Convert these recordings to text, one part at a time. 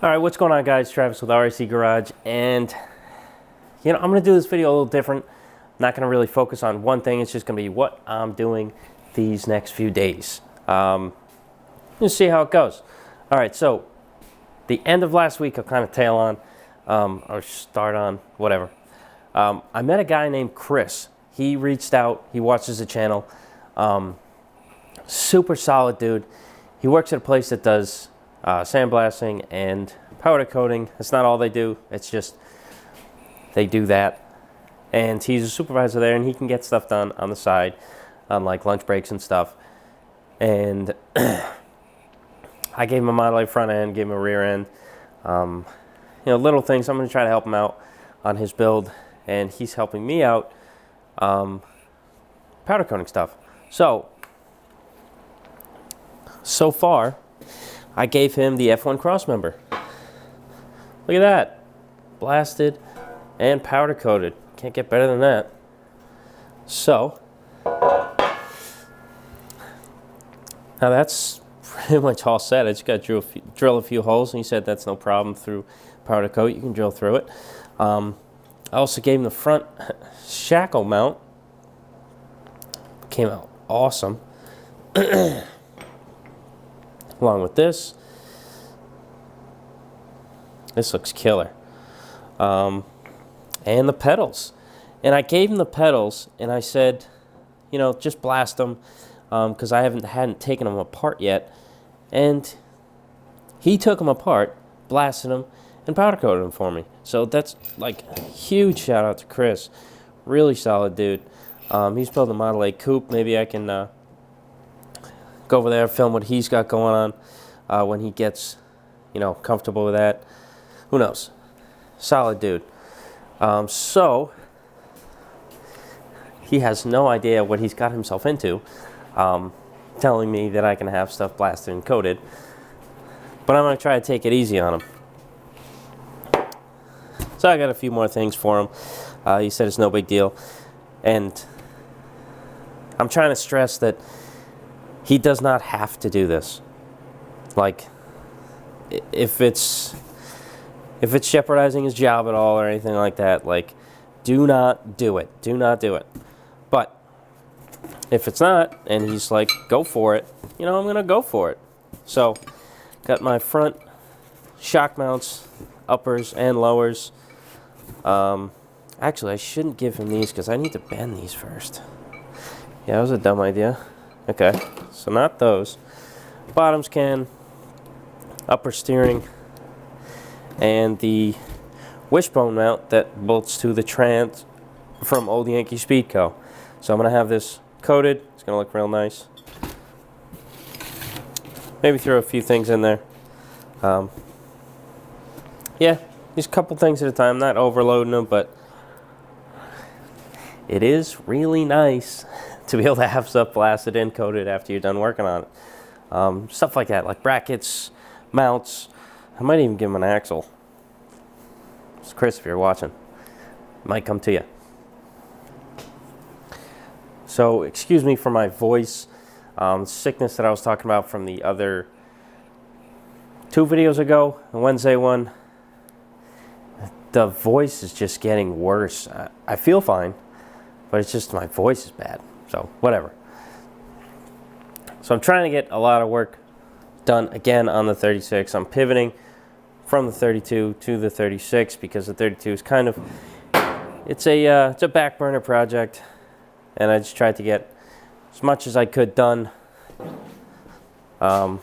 All right, what's going on, guys? Travis with RAC Garage, and I'm going to do this video a little different. I'm not going to really focus on one thing. It's just going to be what I'm doing these next few days. Let's see how it goes. All right, so the end of last week, I'll kind of tail on, or start on, whatever. I met a guy named Chris. He reached out. He watches the channel. Super solid dude. He works at a place that does sandblasting and powder coating. That's not all they do. It's just they do that. And he's a supervisor there, and he can get stuff done on the side on like lunch breaks and stuff. And I gave him a Model A front end, gave him a rear end. Little things. I'm going to try to help him out on his build, and he's helping me out powder coating stuff. So far, I gave him the F1 crossmember. Look at that. Blasted and powder coated. Can't get better than that. So, now that's pretty much all set. I just got to drill a few holes, and he said that's no problem through powder coat. You can drill through it. I also gave him the front shackle mount. Came out awesome. Along with this looks killer. And the pedals. And I gave him the pedals, and I said, just blast them, because I hadn't taken them apart yet. And he took them apart, blasted them, and powder coated them for me. So that's like a huge shout out to Chris. Really solid dude. He's building a Model A coupe. Maybe I can go over there, film what he's got going on when he gets, comfortable with that. Who knows? Solid dude. So he has no idea what he's got himself into, telling me that I can have stuff blasted and coated. But I'm going to try to take it easy on him. So I got a few more things for him. He said it's no big deal. And I'm trying to stress that he does not have to do this. Like, if it's jeopardizing his job at all or anything like that, like, do not do it. Do not do it. But if it's not, and he's like, go for it, I'm going to go for it. So, got my front shock mounts, uppers and lowers. Actually, I shouldn't give him these because I need to bend these first. Yeah, that was a dumb idea. Okay, so not those. Bottoms can, upper steering, and the wishbone mount that bolts to the trans from old Yankee Speed Co. So I'm going to have this coated. It's going to look real nice. Maybe throw a few things in there. Yeah, just a couple things at a time, not overloading them, but it is really nice to be able to have stuff blasted and coated after you're done working on it. Stuff like that, like brackets, mounts. I might even give him an axle. It's Chris, if you're watching. It might come to you. So, excuse me for my voice. Sickness that I was talking about from the other 2 videos ago, the Wednesday one. The voice is just getting worse. I feel fine, but it's just my voice is bad. So, whatever. So I'm trying to get a lot of work done again on the 36. I'm pivoting from the 32 to the 36 because the 32 is kind of, it's a back burner project, and I just tried to get as much as I could done. Probably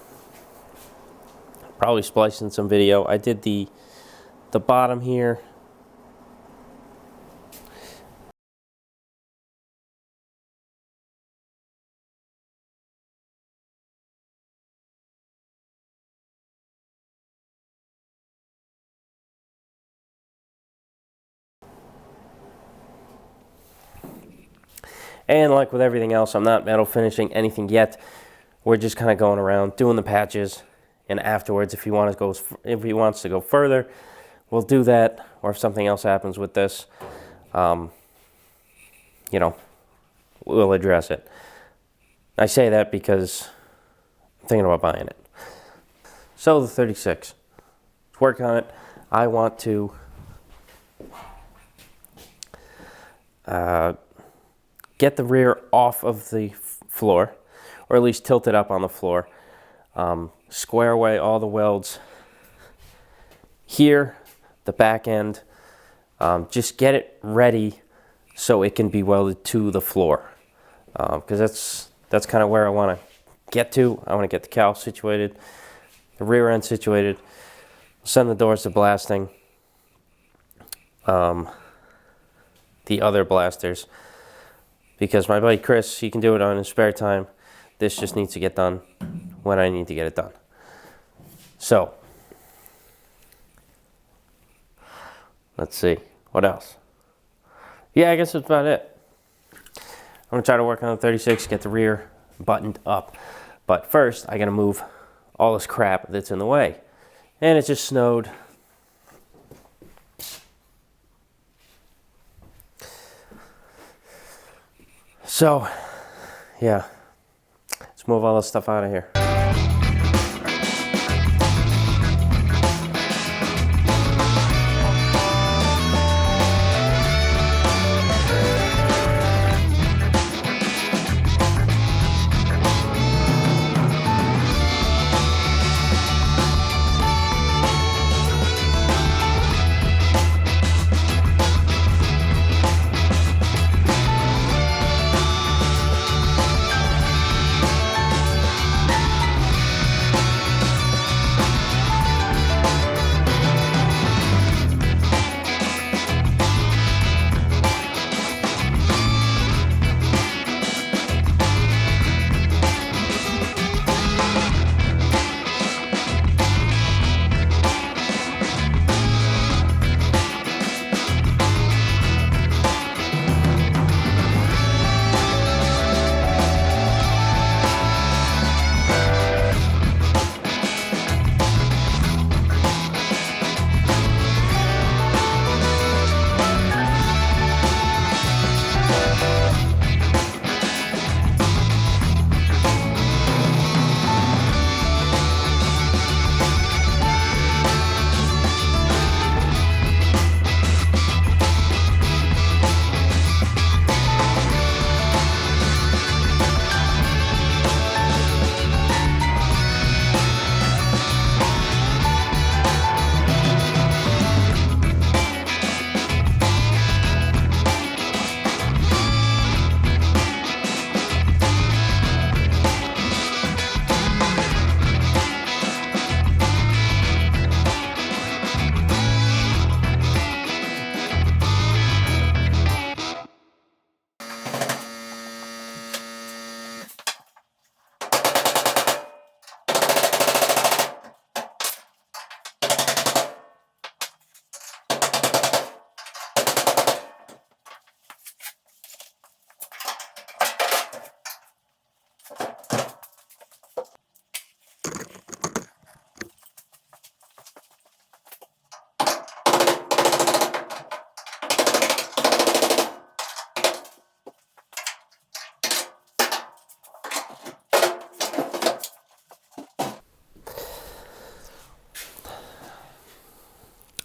splicing some video. I did the bottom here. And like with everything else, I'm not metal finishing anything yet. We're just kind of going around doing the patches, and afterwards, if he wants to go further, we'll do that. Or if something else happens with this, we'll address it. I say that because I'm thinking about buying it. So the 36. It's work on it. I want to get the rear off of the floor, or at least tilt it up on the floor. Square away all the welds here, the back end. Just get it ready so it can be welded to the floor. Because that's kind of where I want to get to. I want to get the cowl situated, the rear end situated, send the doors to blasting, the other blasters, because my buddy Chris, he can do it on his spare time. This just needs to get done when I need to get it done. So let's see, what else? Yeah, I guess that's about it. I'm gonna try to work on the 36, get the rear buttoned up. But first, I gotta move all this crap that's in the way. And it just snowed. So, yeah, let's move all this stuff out of here.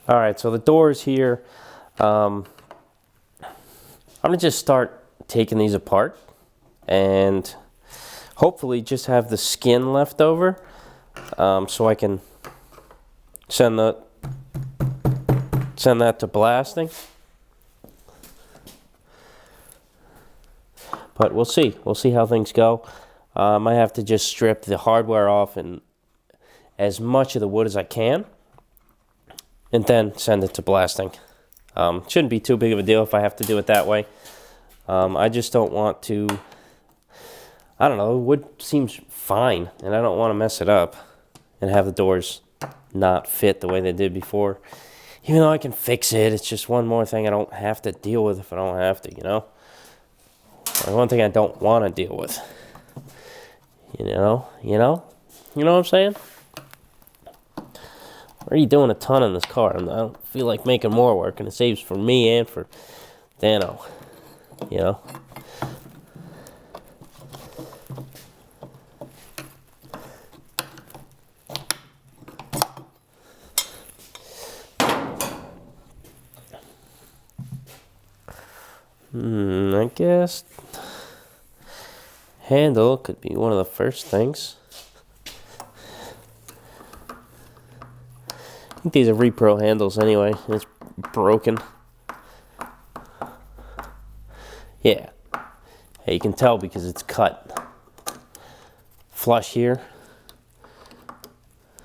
All right, so the doors here, I'm gonna just start taking these apart and hopefully just have the skin left over, so I can send that to blasting. But we'll see how things go. I might have to just strip the hardware off and as much of the wood as I can, and then send it to blasting. Shouldn't be too big of a deal if I have to do it that way. I just don't want to, I don't know, wood seems fine, and I don't want to mess it up and have the doors not fit the way they did before. Even though I can fix it, it's just one more thing I don't have to deal with if I don't have to, you know? Or one thing I don't want to deal with. You know what I'm saying? Already doing a ton in this car, and I don't feel like making more work, and it saves for me and for Dano, you know? I guess handle could be one of the first things. I think these are repro handles anyway. It's broken. Yeah. Hey, you can tell because it's cut flush here.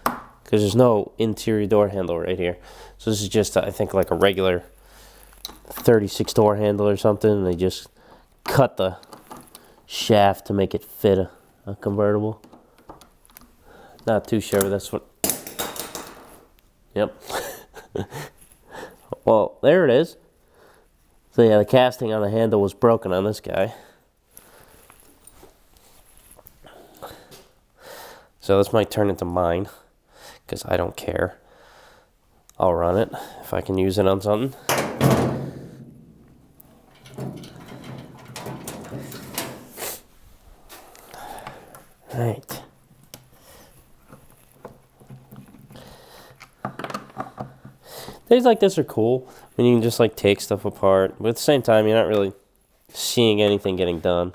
Because there's no interior door handle right here. So this is just, I think, like a regular 36 door handle or something. And they just cut the shaft to make it fit a convertible. Not too sure, but that's what... Yep. Well, there it is. So yeah, the casting on the handle was broken on this guy. So this might turn into mine, because I don't care. I'll run it if I can use it on something. Right. Days like this are cool when you can just like take stuff apart, but at the same time you're not really seeing anything getting done.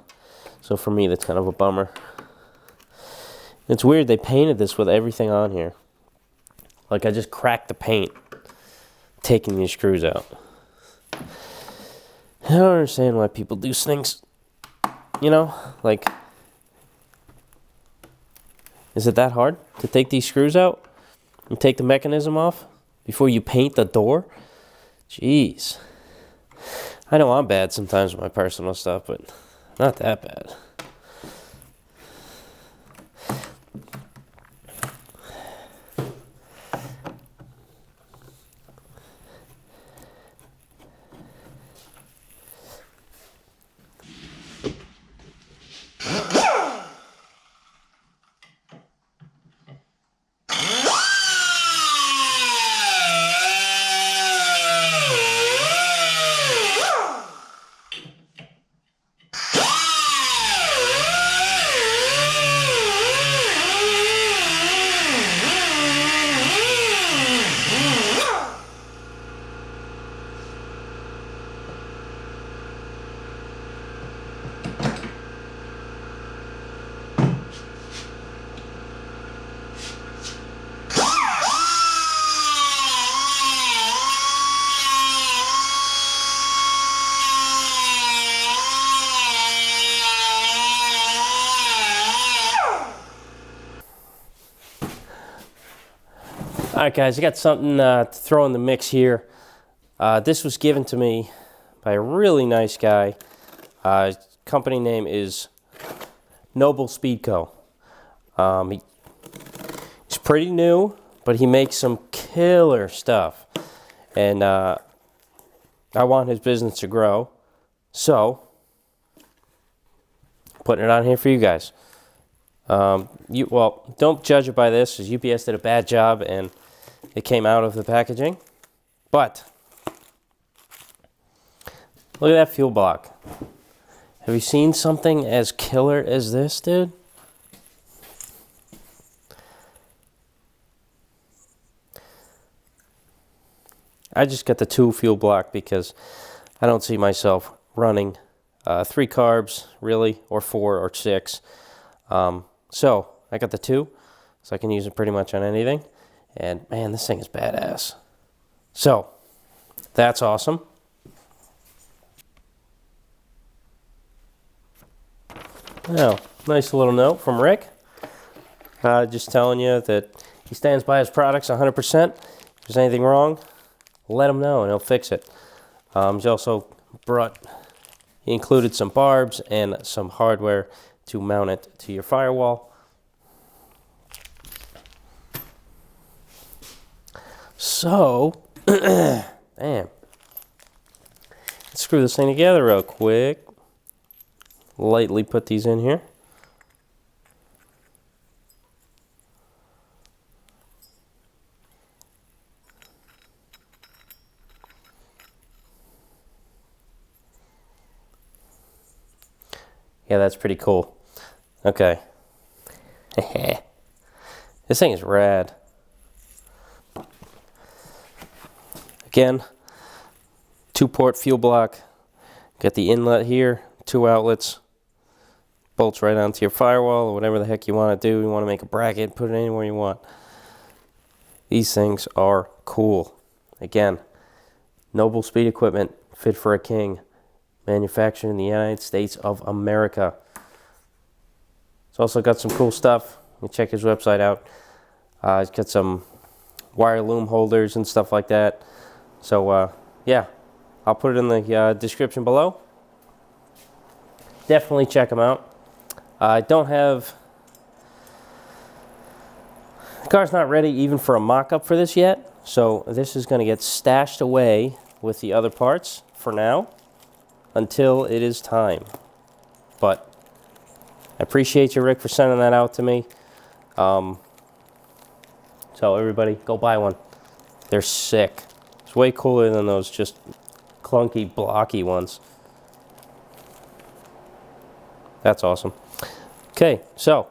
So for me that's kind of a bummer. It's weird, they painted this with everything on here. Like I just cracked the paint taking these screws out. I don't understand why people do things, you know, like, is it that hard to take these screws out and take the mechanism off before you paint the door? Jeez. I know I'm bad sometimes with my personal stuff, but not that bad. Alright guys, I got something to throw in the mix here. This was given to me by a really nice guy. His company name is Yankee Speed Co. He's pretty new, but he makes some killer stuff. And I want his business to grow. So, putting it on here for you guys. Well, don't judge it by this, because UPS did a bad job and it came out of the packaging. But look at that fuel block. Have you seen something as killer as this, dude? I just got the 2 fuel block because I don't see myself running 3 carbs, really, or 4 or 6. So I got the 2, so I can use it pretty much on anything. And man, this thing is badass. So that's awesome. Now, nice little note from Rick. Just telling you that he stands by his products 100%. If there's anything wrong, let him know and he'll fix it. He also he included some barbs and some hardware to mount it to your firewall. So, damn. Let's screw this thing together real quick. Lightly put these in here. Yeah, that's pretty cool. Okay. This thing is rad. Again, 2-port fuel block, Got the inlet here, 2 outlets, bolts right onto your firewall or whatever the heck you want to do. You want to make a bracket, put it anywhere you want. These things are cool. Again, Noble Speed equipment, fit for a king, manufactured in the United States of America. It's also got some cool stuff. You can check his website out. He's got some wire loom holders and stuff like that. So yeah, I'll put it in the description below. Definitely check them out. I don't have... The car's not ready even for a mock-up for this yet. So this is going to get stashed away with the other parts for now until it is time. But I appreciate you, Rick, for sending that out to me. So everybody, go buy one. They're sick. It's way cooler than those just clunky, blocky ones. That's awesome. Okay, so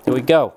here we go.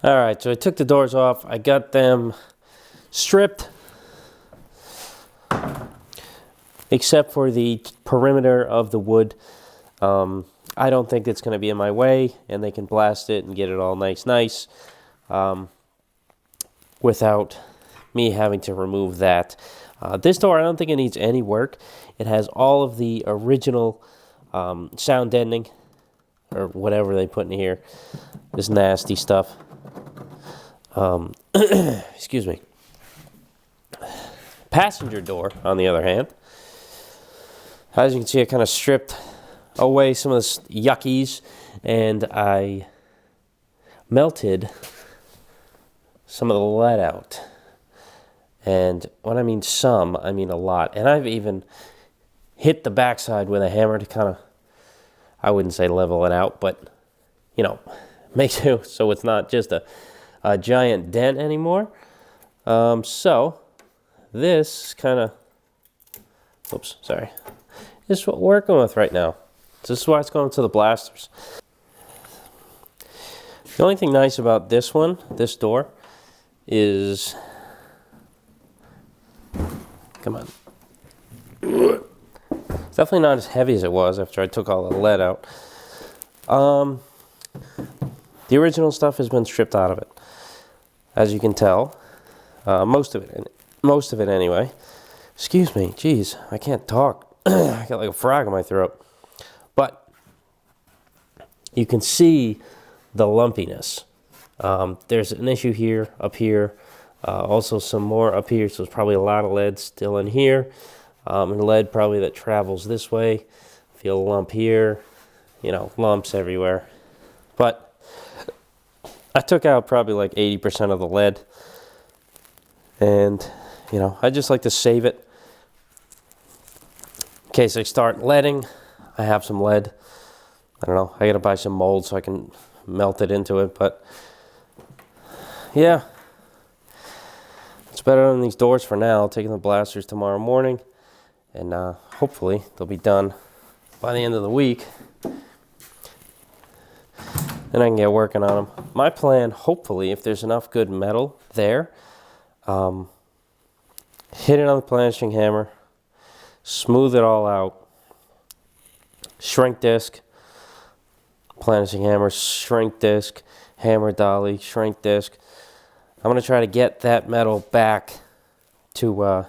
Alright, so I took the doors off. I got them stripped, except for the perimeter of the wood. I don't think it's going to be in my way, and they can blast it and get it all nice, without me having to remove that. This door, I don't think it needs any work. It has all of the original sound deadening, or whatever they put in here. This nasty stuff. Excuse me. Passenger door, on the other hand, as you can see, I kind of stripped away some of the yuckies, and I melted some of the lead out. And when I mean some, I mean a lot. And I've even hit the backside with a hammer to kind of, I wouldn't say level it out, but, you know, make it so it's not just a giant dent anymore. So this kind of, oops, sorry. This is what we're working with right now. This is why it's going to the blasters. The only thing nice about this one, this door, is, come on. It's definitely not as heavy as it was after I took all the lead out. The original stuff has been stripped out of it, as you can tell. Most of it anyway. Excuse me, geez, I can't talk. I got like a frog in my throat. But you can see the lumpiness. There's an issue here, up here, also some more up here, so there's probably a lot of lead still in here. And lead probably that travels this way. Feel a lump here, you know, lumps everywhere. But I took out probably like 80% of the lead. And, you know, I just like to save it. In case I start leading, I have some lead. I don't know, I gotta buy some mold so I can melt it into it. But, yeah. It's better than these doors for now. Taking the blasters tomorrow morning. And hopefully they'll be done by the end of the week. And I can get working on them. My plan, hopefully, if there's enough good metal there, hit it on the planishing hammer, smooth it all out, shrink disc, planishing hammer, shrink disc, hammer dolly, shrink disc. I'm going to try to get that metal back to,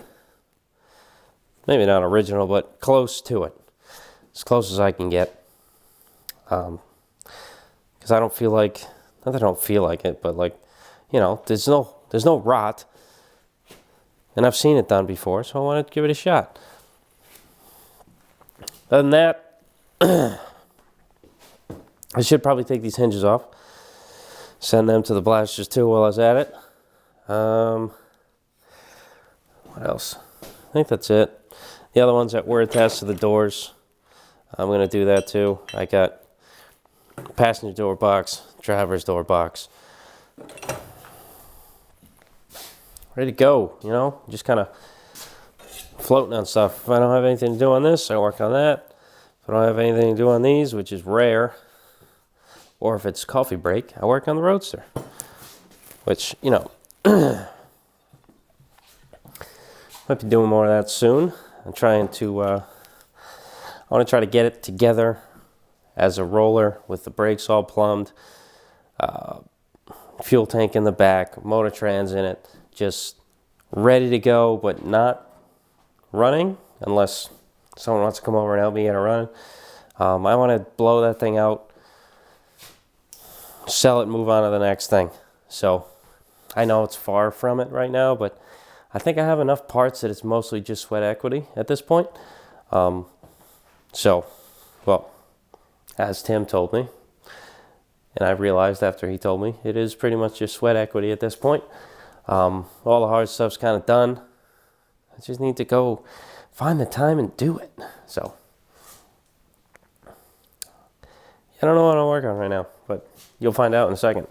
maybe not original, but close to it. as close as I can get. Because I don't feel like, not that I don't feel like it, but like, you know, there's no rot. And I've seen it done before, so I wanted to give it a shot. Other than that, I should probably take these hinges off. Send them to the blasters too while I was at it. What else? I think that's it. The other ones that were attached to the doors, I'm going to do that too. I got passenger door box, driver's door box. Ready to go, you know? Just kind of floating on stuff. If I don't have anything to do on this, I work on that. If I don't have anything to do on these, which is rare, or if it's coffee break, I work on the Roadster. Which, you know, might be doing more of that soon. I'm trying to, I want to try to get it together as a roller with the brakes all plumbed, fuel tank in the back, motor trans in it, just ready to go, but not running unless someone wants to come over and help me get it running. I want to blow that thing out, sell it, move on to the next thing. So I know it's far from it right now, but I think I have enough parts that it's mostly just sweat equity at this point. So, well, as Tim told me, and I realized after he told me, it is pretty much just sweat equity at this point. All the hard stuff's kind of done. I just need to go find the time and do it. So, I don't know what I'm working on right now, but you'll find out in a second.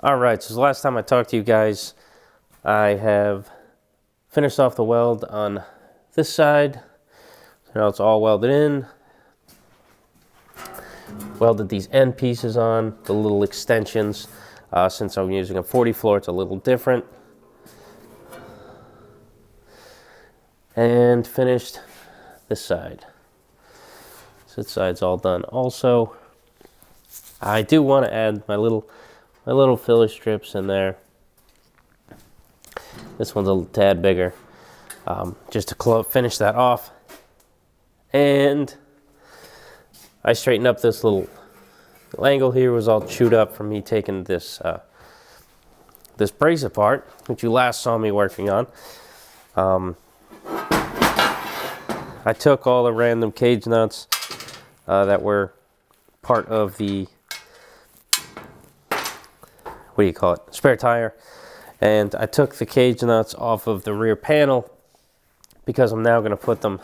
Alright, so the last time I talked to you guys, I have finished off the weld on this side. So now it's all welded in. Welded these end pieces on, the little extensions. Since I'm using a 40 floor, it's a little different. And finished this side. So this side's all done also. I do want to add my little filler strips in there. This one's a tad bigger, just to finish that off. And I straightened up this little angle here. Was all chewed up from me taking this this brace apart, which you last saw me working on. I took all the random cage nuts that were part of the, what do you call it, spare tire, and I took the cage nuts off of the rear panel because I'm now going to put them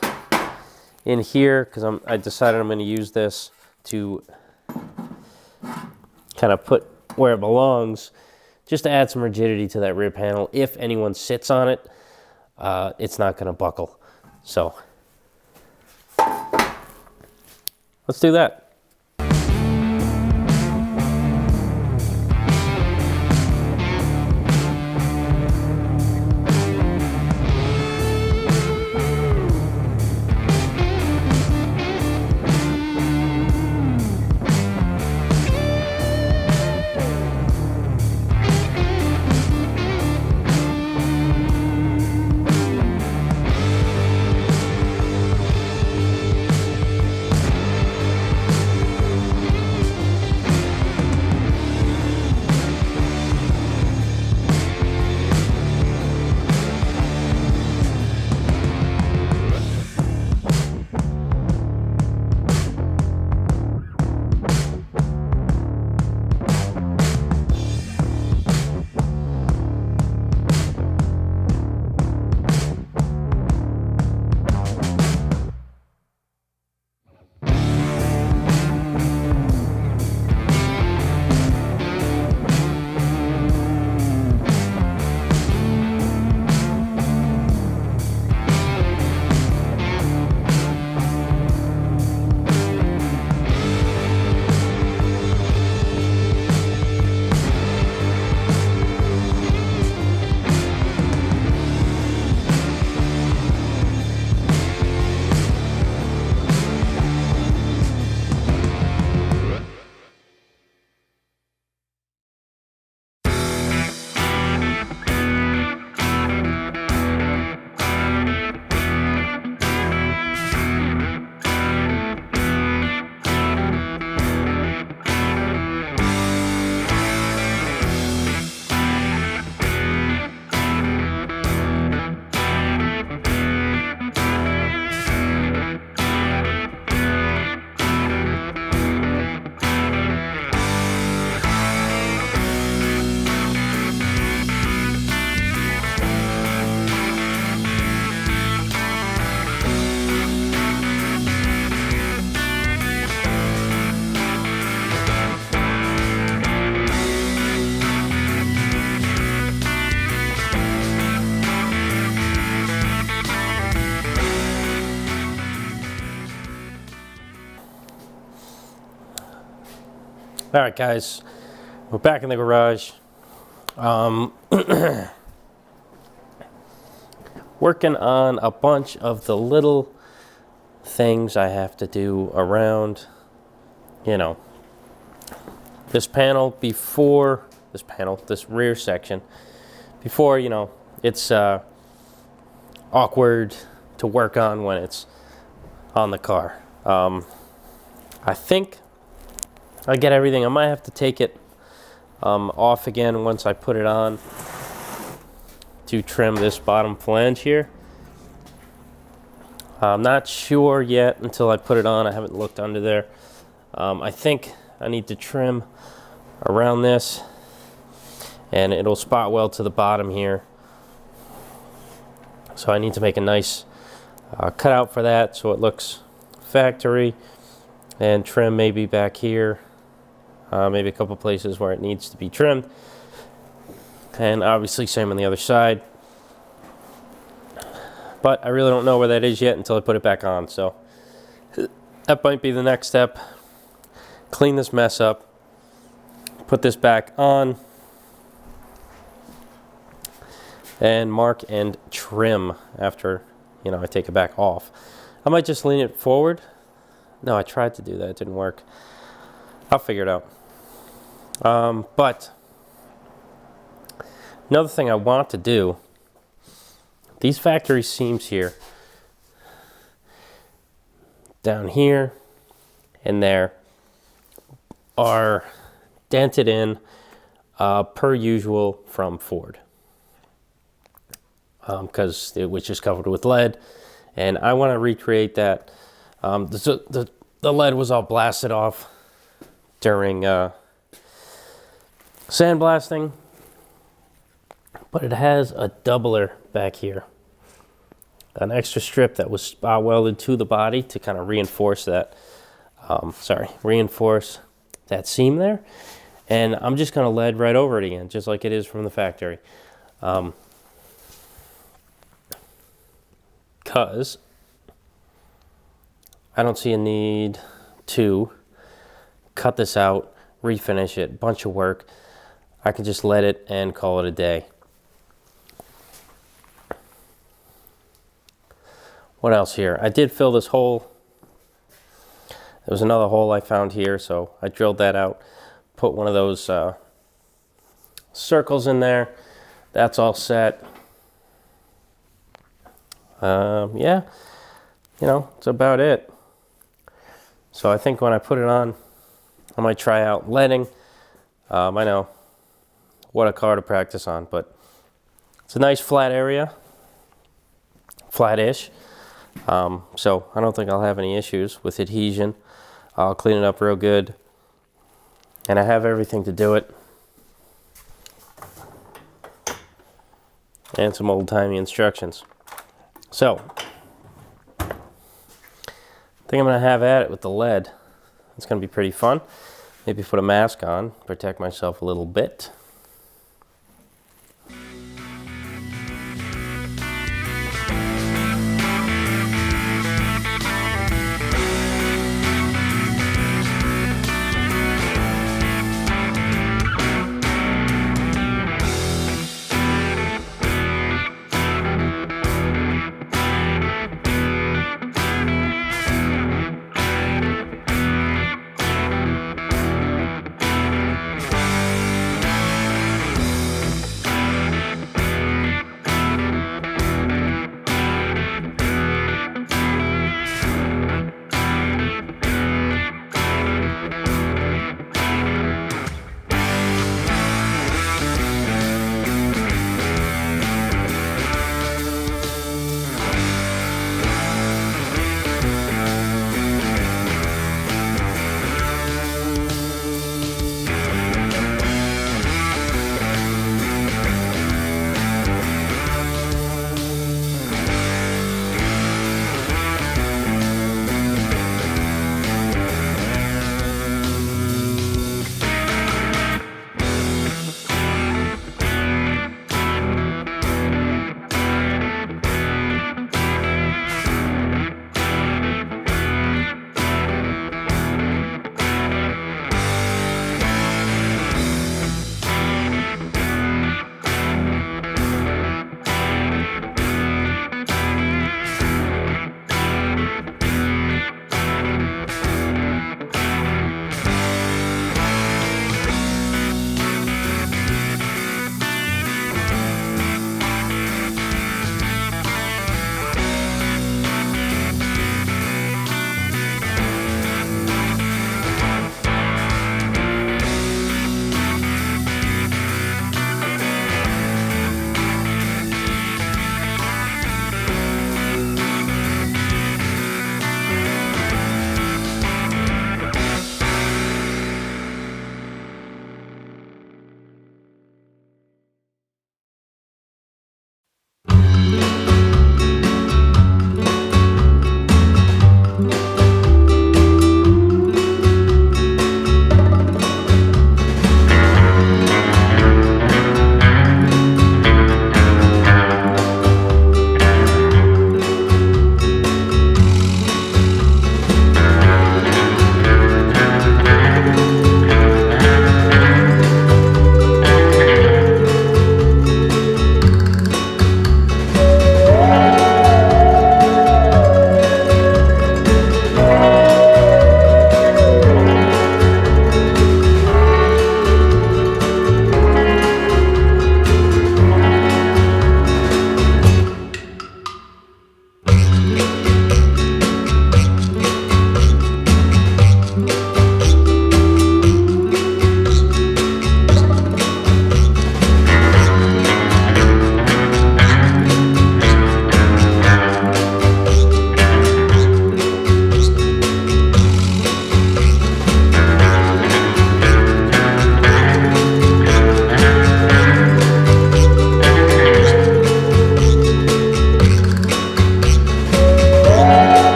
in here, because I decided I'm going to use this to kind of put where it belongs, just to add some rigidity to that rear panel. If anyone sits on it, it's not going to buckle. So let's do that. All right, guys, we're back in the garage. Working on a bunch of the little things I have to do around, you know, this panel before, this rear section, before, you know, it's awkward to work on when it's on the car. I think I get everything. I might have to take it off again once I put it on to trim this bottom flange here. I'm not sure yet until I put it on. I haven't looked under there. I think I need to trim around this, and it'll spot weld to the bottom here. So I need to make a nice cutout for that so it looks factory, and trim maybe back here. Maybe a couple places where it needs to be trimmed. And obviously same on the other side. But I really don't know where that is yet until I put it back on. So that might be the next step. Clean this mess up. Put this back on. And mark and trim after, I take it back off. I might just lean it forward. No, I tried to do that. It didn't work. I'll figure it out. But another thing I want to do, these factory seams here, down here and there, are dented in per usual from Ford. Because it was just covered with lead, and I want to recreate that. The lead was all blasted off during sandblasting, but it has a doubler back here, an extra strip that was spot welded to the body to kind of reinforce that. Reinforce that seam there, and I'm just going to lead right over it again, just like it is from the factory. Because I don't see a need to cut this out, refinish it, bunch of work. I can just let it and call it a day. What else here? I did fill this hole. There was another hole I found here, so I drilled that out, put one of those circles in there. That's all set. Yeah, it's about it. So I think when I put it on, I might try out leading. I know what a car to practice on, but it's a nice flat area, flat-ish. So I don't think I'll have any issues with adhesion. I'll clean it up real good, and I have everything to do it. And some old-timey instructions. So, I think I'm going to have at it with the lead. It's going to be pretty fun. Maybe put a mask on, protect myself a little bit.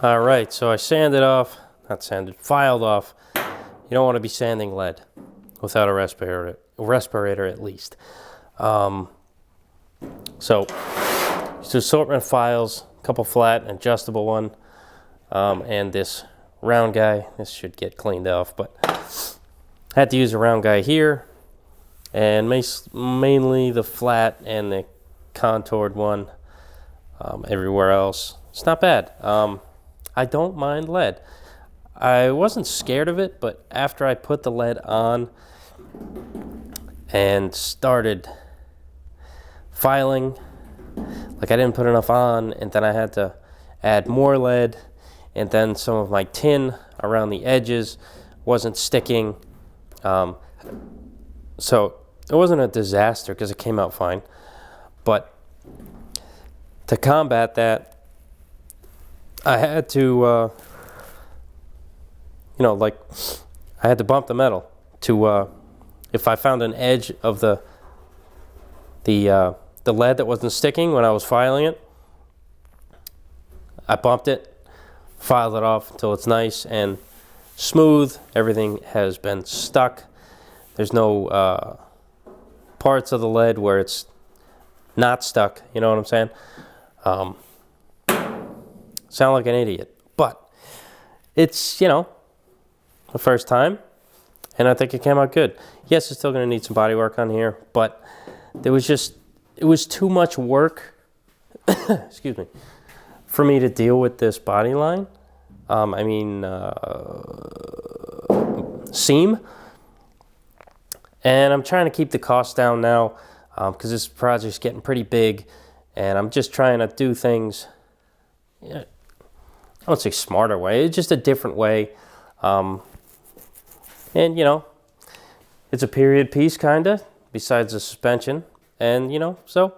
All right, so I sanded off, not sanded, filed off. You don't want to be sanding lead without a respirator at least. So just assortment files, a couple flat, an adjustable one, and this round guy. This should get cleaned off, but I had to use a round guy here, and mainly the flat and the contoured one. Everywhere else, it's not bad. I don't mind lead. I wasn't scared of it, but after I put the lead on and started filing, like I didn't put enough on, and then I had to add more lead, and then some of my tin around the edges wasn't sticking. So it wasn't a disaster because it came out fine. But to combat that, I had to, I had to bump the metal to, if I found an edge of the lead that wasn't sticking when I was filing it, I bumped it, filed it off until it's nice and smooth. Everything has been stuck. There's no parts of the lead where it's not stuck, you know what I'm saying? Sound like an idiot, but it's, the first time, and I think it came out good. Yes, it's still going to need some body work on here, but it was too much work, excuse me, for me to deal with this body line. Seam. And I'm trying to keep the cost down now because this project's getting pretty big, and I'm just trying to do things, I don't say smarter way, it's just a different way. And it's a period piece kinda, besides the suspension. And so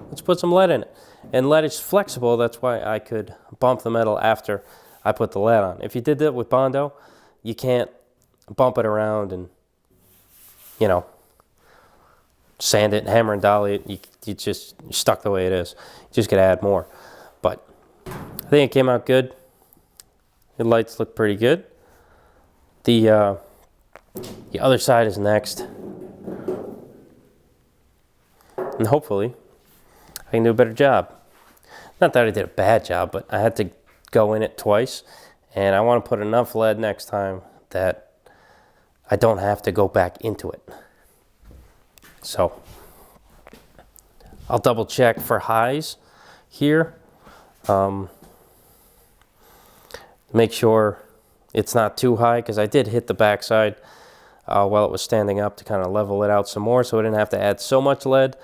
let's put some lead in it. And lead is flexible, that's why I could bump the metal after I put the lead on. If you did that with Bondo, you can't bump it around and, sand it, hammer and dolly it. You're stuck the way it is. You just gotta add more. But I think it came out good. The lights look pretty good. The other side is next. And hopefully I can do a better job. Not that I did a bad job, but I had to go in it twice, and I want to put enough lead next time that I don't have to go back into it. So I'll double check for highs here. Make sure it's not too high, because I did hit the backside while it was standing up to kind of level it out some more, so I didn't have to add so much lead.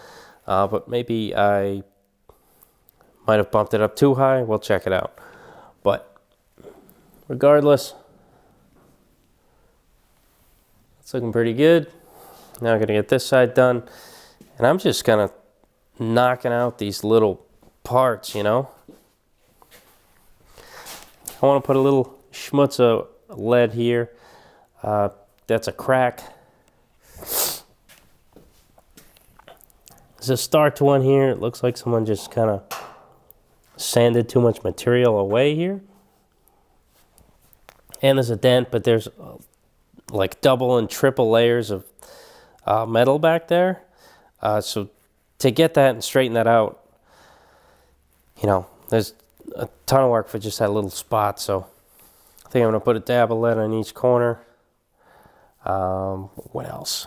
But maybe I might have bumped it up too high. We'll check it out. But regardless, it's looking pretty good. Now I'm going to get this side done. And I'm just kind of knocking out these little parts, I want to put a little schmutz of lead here. That's a crack. There's a start one here. It looks like someone just kind of sanded too much material away here. And there's a dent, but there's like double and triple layers of metal back there. So to get that and straighten that out, there's a ton of work for just that little spot. So I think I'm going to put a dab of lead on each corner. What else?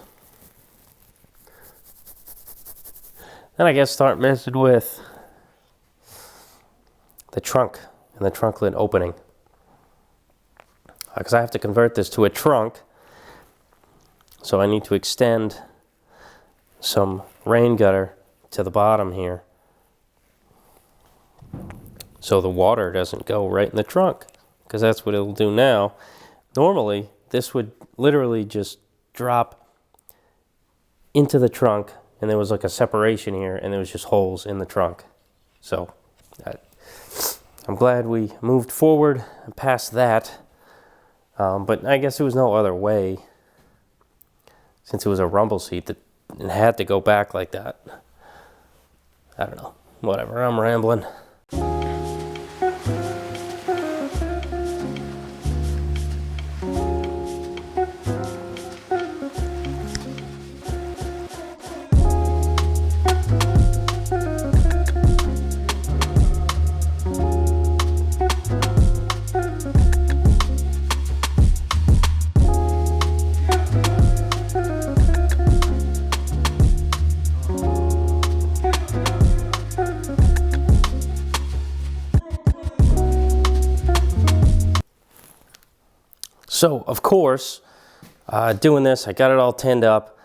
Then I guess start messing with the trunk and the trunk lid opening. Because I have to convert this to a trunk. So I need to extend some rain gutter to the bottom here, so the water doesn't go right in the trunk, because that's what it'll do now. Normally, this would literally just drop into the trunk, and there was like a separation here, and there was just holes in the trunk. So I'm glad we moved forward and past that. But I guess there was no other way, since it was a rumble seat, that it had to go back like that. I don't know. Whatever, I'm rambling. So, of course, doing this, I got it all tinned up,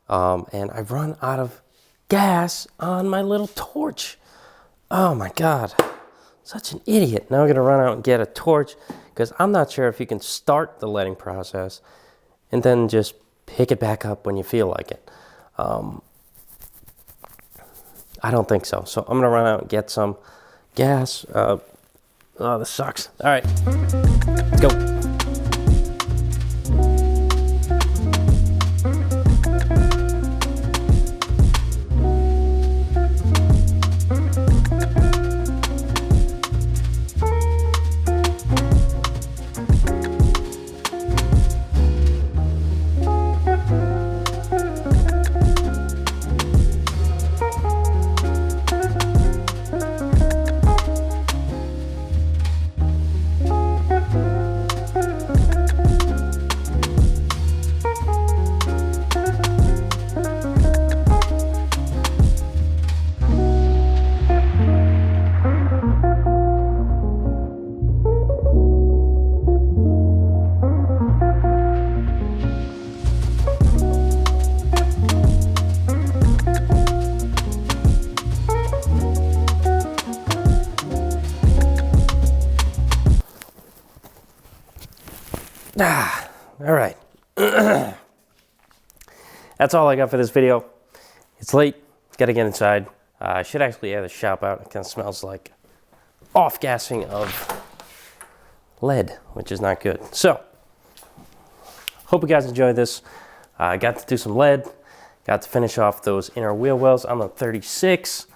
and I run out of gas on my little torch. Oh my God, such an idiot. Now I'm gonna run out and get a torch because I'm not sure if you can start the leading process and then just pick it back up when you feel like it. I don't think so. So I'm gonna run out and get some gas. Oh, this sucks. All right, let's go. All right. That's all I got for this video. It's late. Gotta get inside. I should actually have the shop out. It kind of smells like off-gassing of lead, which is not good. So, hope you guys enjoyed this. I got to do some lead. Got to finish off those inner wheel wells on the 36.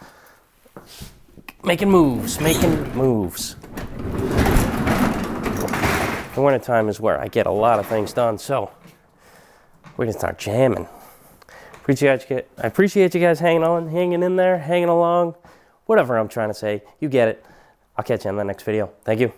Making moves, making moves. The winter time is where I get a lot of things done, so we're gonna start jamming. I appreciate you guys hanging in there, hanging along, whatever I'm trying to say. You get it. I'll catch you in the next video. Thank you.